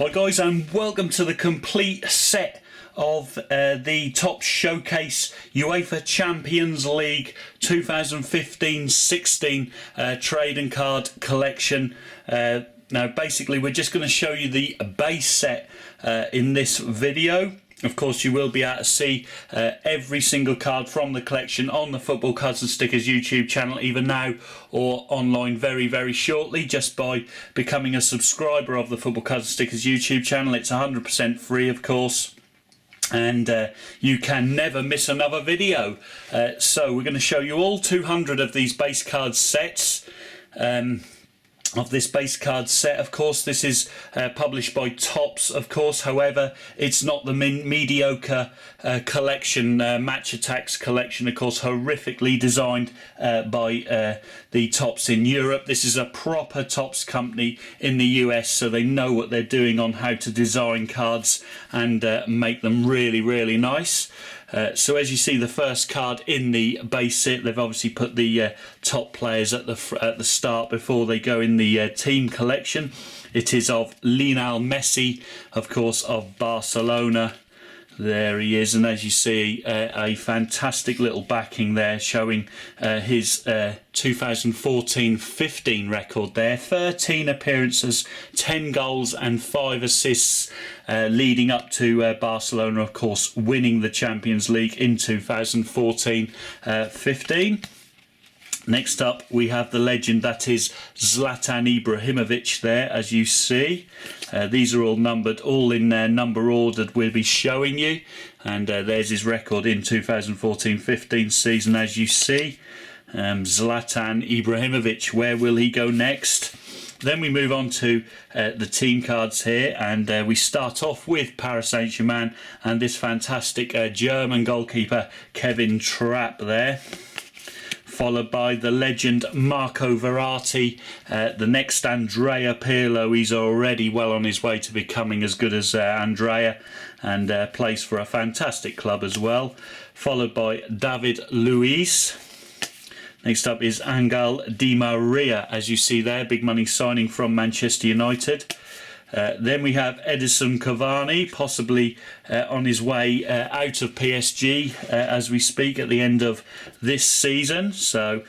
Hi guys, and welcome to the complete set of the Top Showcase UEFA Champions League 2015-16 trading card collection. Now basically we're just going to show you the base set in this video. Of course, you will be able to see every single card from the collection on the Football Cards and Stickers YouTube channel, either now or online very, very shortly, just by becoming a subscriber of the Football Cards and Stickers YouTube channel. It's 100% free, of course, and you can never miss another video. So we're going to show you all 200 of these base card sets. Of this base card set, of course, this is published by Topps, of course. However, it's not the mediocre collection, Match Attacks collection, of course, horrifically designed by the Topps in Europe. This is a proper Topps company in the US, so they know what they're doing on how to design cards and make them really, really nice. So as you see, the first card in the base set, they've obviously put the top players at the start before they go in the team collection. It is of Lionel Messi, of course, of Barcelona. There he is, and as you see, a fantastic little backing there showing his 2014-15 record there. 13 appearances, 10 goals and 5 assists leading up to Barcelona, of course, winning the Champions League in 2014-15. Next up, we have the legend that is Zlatan Ibrahimovic there, as you see. These are all numbered, all in number ordered we'll be showing you. And there's his record in 2014-15 season, as you see. Zlatan Ibrahimovic, where will he go next? Then we move on to the team cards here, and we start off with Paris Saint-Germain and this fantastic German goalkeeper, Kevin Trapp there. Followed by the legend Marco Verratti, the next Andrea Pirlo. He's already well on his way to becoming as good as Andrea, and plays for a fantastic club as well. Followed by David Luiz. Next up is Angel Di Maria, as you see there, big money signing from Manchester United. Then we have Edinson Cavani, possibly on his way out of PSG as we speak at the end of this season. So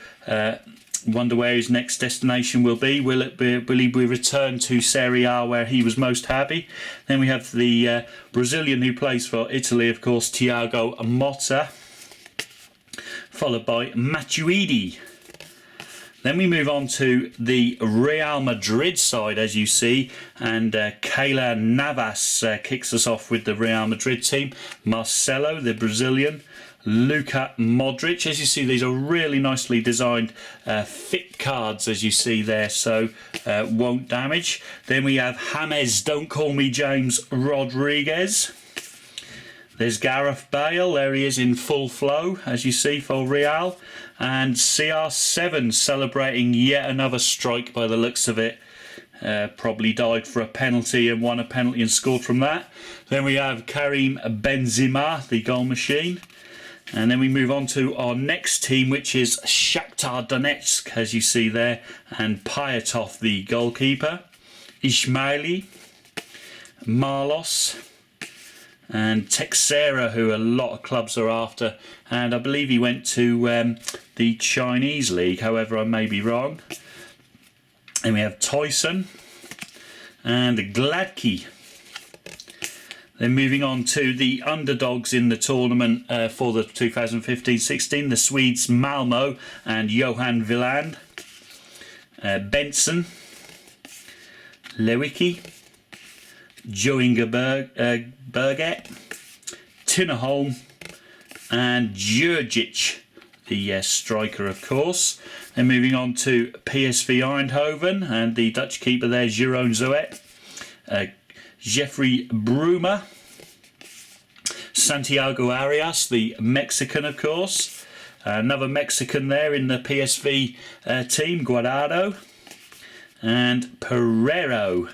wonder where his next destination will be. Will he be returned to Serie A, where he was most happy? Then we have the Brazilian who plays for Italy, of course, Thiago Motta. Followed by Matuidi. Then we move on to the Real Madrid side, as you see, and Keylor Navas kicks us off with the Real Madrid team. Marcelo, the Brazilian. Luka Modric. As you see, these are really nicely designed fit cards, as you see there, so won't damage. Then we have James, don't call me James, Rodriguez. There's Gareth Bale, there he is in full flow, as you see, for Real. And CR7 celebrating yet another strike by the looks of it. Probably died for a penalty and won a penalty and scored from that. Then we have Karim Benzema, the goal machine. And then we move on to our next team, which is Shakhtar Donetsk, as you see there. And Pyatov, the goalkeeper. Ismaili, Marlos, and Texera, who a lot of clubs are after, and I believe he went to the Chinese league, however I may be wrong. And we have Tyson and Gladkey. Then moving on to the underdogs in the tournament for the 2015-16, the Swedes Malmo and Johan Wieland, Benson, Lewicki, Joinga Berget, Tinnerholm, and Djurgic, the striker, of course. Then moving on to PSV Eindhoven and the Dutch keeper there, Jeroen Zoet, Jeffrey Bruma, Santiago Arias, the Mexican, of course. Another Mexican there in the PSV team, Guardado, and Pereiro.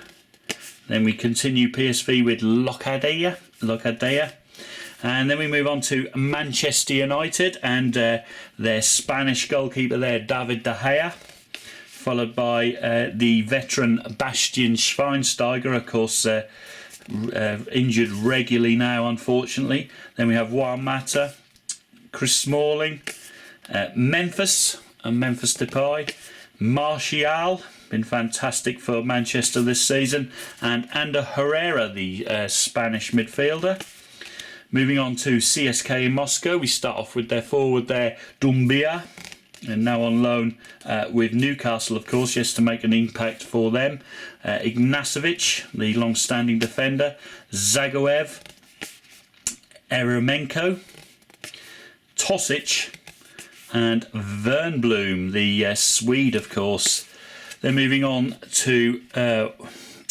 Then we continue PSV with Locadea. And then we move on to Manchester United and their Spanish goalkeeper there, David De Gea. followed by the veteran Bastian Schweinsteiger, of course injured regularly now, unfortunately. Then we have Juan Mata, Chris Smalling, Memphis and Memphis Depay, Martial, been fantastic for Manchester this season, and Ander Herrera, the Spanish midfielder. Moving on to CSK in Moscow, we start off with their forward there, Doumbia, and now on loan with Newcastle, of course, just to make an impact for them. Ignacevic, the long-standing defender, Zagoev, Eremenko, Tosic, and Vernbloom, the Swede, of course. Then moving on to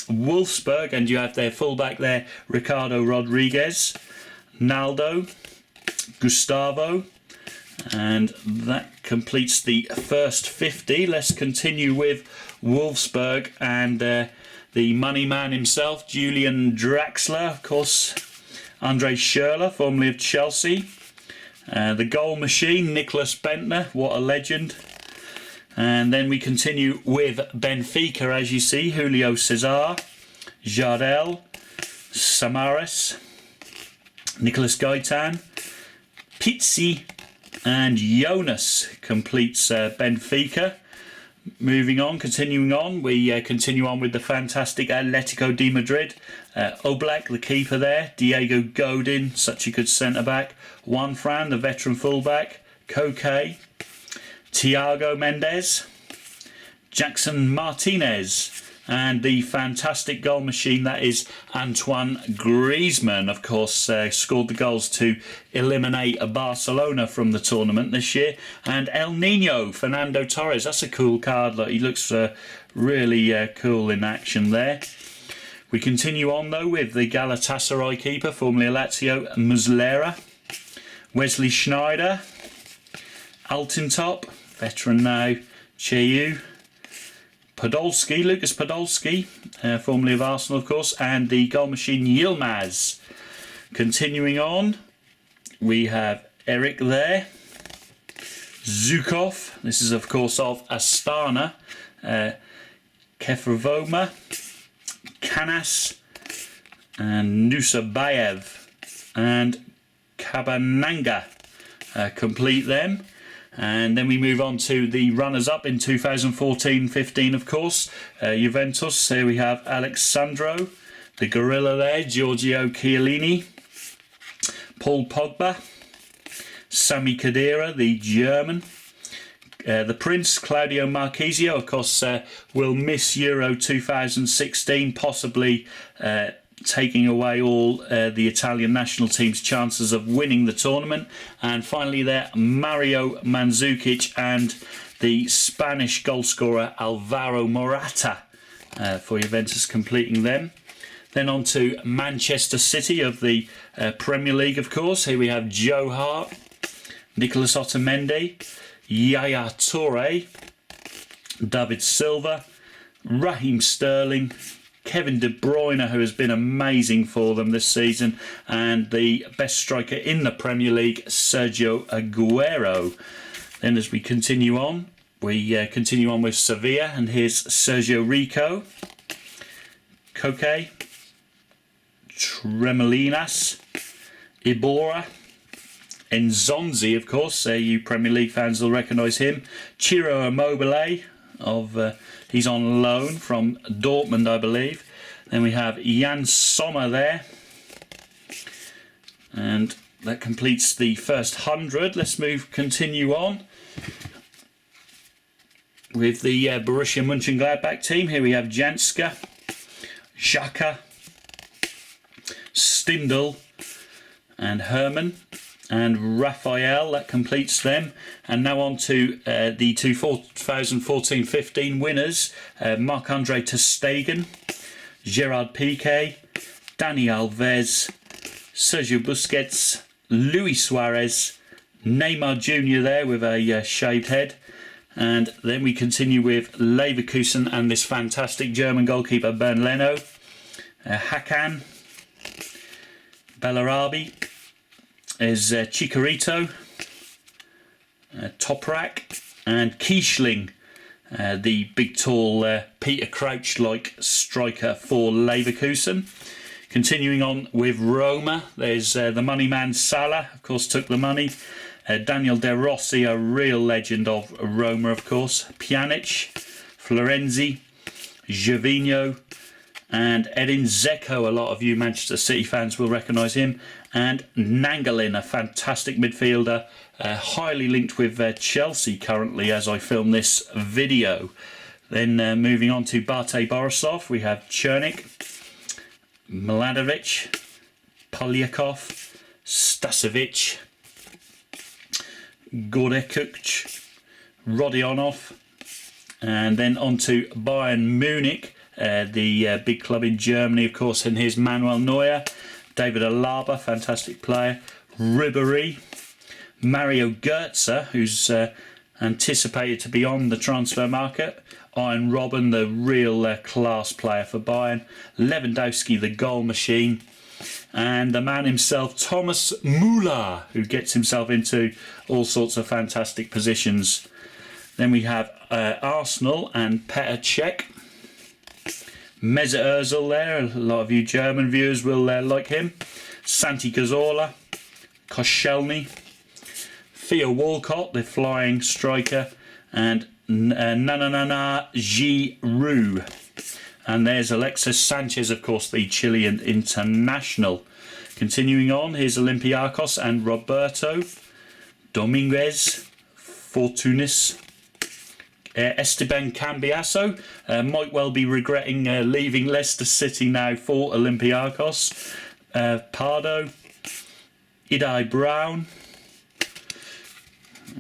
Wolfsburg, and you have their fullback there, Ricardo Rodriguez, Naldo, Gustavo, and that completes the first 50. Let's continue with Wolfsburg and the money man himself, Julian Draxler, of course, Andre Schürrle, formerly of Chelsea, the goal machine, Nicholas Bentner, what a legend. And then we continue with Benfica, as you see, Julio Cesar, Jardel, Samaras, Nicholas Gaitan, Pizzi, and Jonas completes Benfica. Moving on, continuing on, we continue on with the fantastic Atletico de Madrid. Oblak, the keeper there, Diego Godin, such a good centre-back, Juan Fran, the veteran full-back, Koke, Thiago Mendes, Jackson Martinez, and the fantastic goal machine that is Antoine Griezmann, of course, scored the goals to eliminate Barcelona from the tournament this year. And El Nino, Fernando Torres, that's a cool card. Look, he looks really cool in action there. We continue on though with the Galatasaray keeper, formerly Lazio, Muslera, Wesley Schneider, Altintop, veteran now, Cheu, Podolski, Lucas Podolski, formerly of Arsenal, of course, and the goal machine Yilmaz. Continuing on, we have Eric there, Zukov, this is of course of Astana, Kefravoma, Canas, and Nusabayev, and Kabananga complete them. And then we move on to the runners-up in 2014-15, of course. Juventus, here we have Alexandro, the gorilla there, Giorgio Chiellini, Paul Pogba, Sami Khedira, the German, the Prince, Claudio Marchisio, of course, will miss Euro 2016, possibly taking away all the Italian national team's chances of winning the tournament. And finally there, Mario Mandzukic and the Spanish goalscorer Alvaro Morata for Juventus completing them. Then on to Manchester City of the Premier League, of course. Here we have Joe Hart, Nicolas Otamendi, Yaya Toure, David Silva, Raheem Sterling, Kevin De Bruyne, who has been amazing for them this season, and the best striker in the Premier League, Sergio Aguero. Then as we continue on, we continue on with Sevilla, and here's Sergio Rico, Koke, Tremolinas, Ibora, Nzonzi, of course, you Premier League fans will recognise him, Ciro Immobile, he's on loan from Dortmund, I believe. Then we have Jan Sommer there. And that completes the first 100. Let's continue on with the Borussia Mönchengladbach team. Here we have Janska, Xhaka, Stindl, and Herman, and Raphael. That completes them. And now on to the 2014-15 winners. Marc-Andre ter Stegen, Gerard Piqué, Dani Alves, Sergio Busquets, Luis Suarez, Neymar Jr. there with a shaved head. And then we continue with Leverkusen and this fantastic German goalkeeper Bernd Leno, Hakan, Bellarabi, is Chicharito, Toprak, and Kiesling, the big tall Peter Crouch-like striker for Leverkusen. Continuing on with Roma, there's the money man Salah, of course, took the money. Daniel De Rossi, a real legend of Roma, of course. Pjanic, Florenzi, Gervinho, and Edin Dzeko. A lot of you Manchester City fans will recognise him. And Nangalin, a fantastic midfielder, highly linked with Chelsea currently as I film this video. Then moving on to Bate Borisov, we have Chernik, Mladenovic, Polyakov, Stasovic, Gordekuch, Rodionov, and then on to Bayern Munich, the big club in Germany, of course, and here's Manuel Neuer, David Alaba, fantastic player, Ribéry, Mario Götze, who's anticipated to be on the transfer market, Iron Robben, the real class player for Bayern, Lewandowski, the goal machine, and the man himself, Thomas Müller, who gets himself into all sorts of fantastic positions. Then we have Arsenal and Petr Cech. Mesut Ozil there, a lot of you German viewers will like him. Santi Cazorla, Koscielny, Theo Walcott, the flying striker, and Nanana Giroud. And there's Alexis Sanchez, of course, the Chilean international. Continuing on, here's Olympiacos and Roberto, Dominguez, Fortunis, Esteban Cambiaso, might well be regretting leaving Leicester City now for Olympiacos, Pardo, Idai Brown,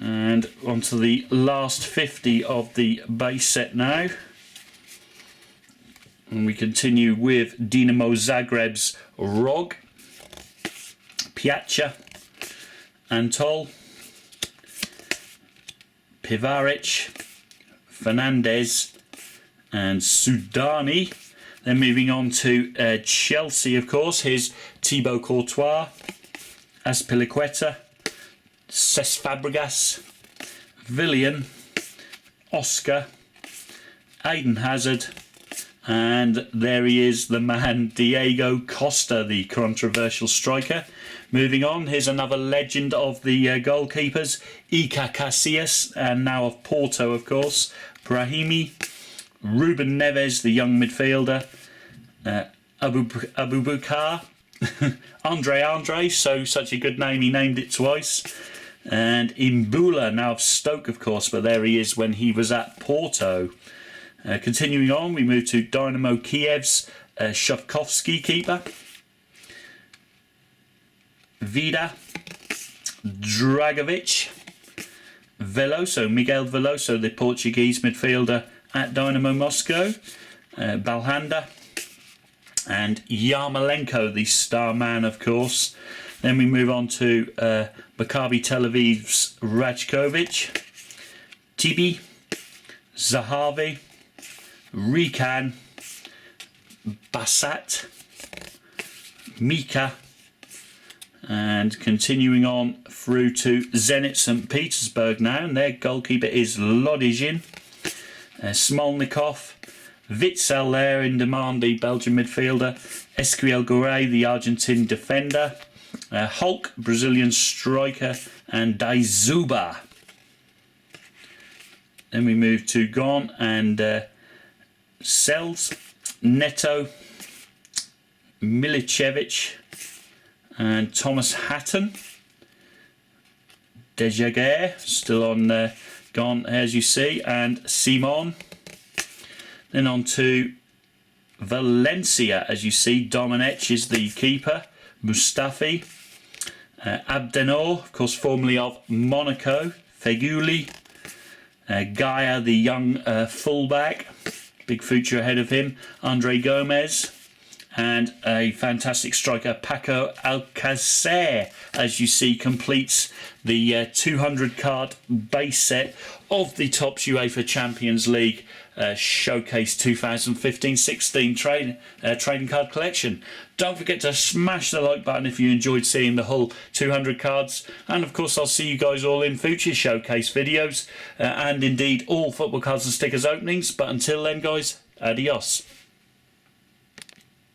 and on to the last 50 of the base set now. And we continue with Dinamo Zagreb's Rog, Piazza, Antol, Pivaric, Fernandez, and Sudani. Then moving on to Chelsea, of course. Here's Thibaut Courtois, Azpilicueta, Cesc Fabregas, Villian, Oscar, Eden Hazard, and there he is, the man Diego Costa, the controversial striker. Moving on, here's another legend of the goalkeepers, Iker Casillas, and now of Porto, of course, Brahimi, Ruben Neves, the young midfielder, Abubakar, Andre, so such a good name, he named it twice, and Imbula, now of Stoke, of course, but there he is when he was at Porto. Continuing on, we move to Dynamo Kiev's Shavkovsky keeper, Vida, Dragovic, Veloso, Miguel Veloso, the Portuguese midfielder at Dynamo Moscow, Balhanda, and Yarmolenko, the star man, of course. Then we move on to Maccabi Tel Aviv's Rajkovic, Tibi, Zahavi, Rikan, Basat, Mika, and continuing on through to Zenit St. Petersburg now, and their goalkeeper is Lodijin, Smolnikov, Witzel there in demand, the Belgian midfielder, Esquiel Gourey, the Argentine defender, Hulk, Brazilian striker, and Daizuba. Then we move to Gon and Sells, Neto, Milicevic, and Thomas Hatton. Dejaguer, still on Gon as you see, and Simon. Then on to Valencia, as you see, Domenech is the keeper, Mustafi, Abdenor, of course formerly of Monaco, Feguli, Gaia, the young fullback, big future ahead of him, Andre Gomez, and a fantastic striker, Paco Alcacer, as you see, completes the 200 card base set of the top UEFA Champions League Showcase 2015-16 trading card collection. Don't forget to smash the like button if you enjoyed seeing the whole 200 cards, and of course I'll see you guys all in future showcase videos and indeed all football cards and stickers openings. But until then guys, adios.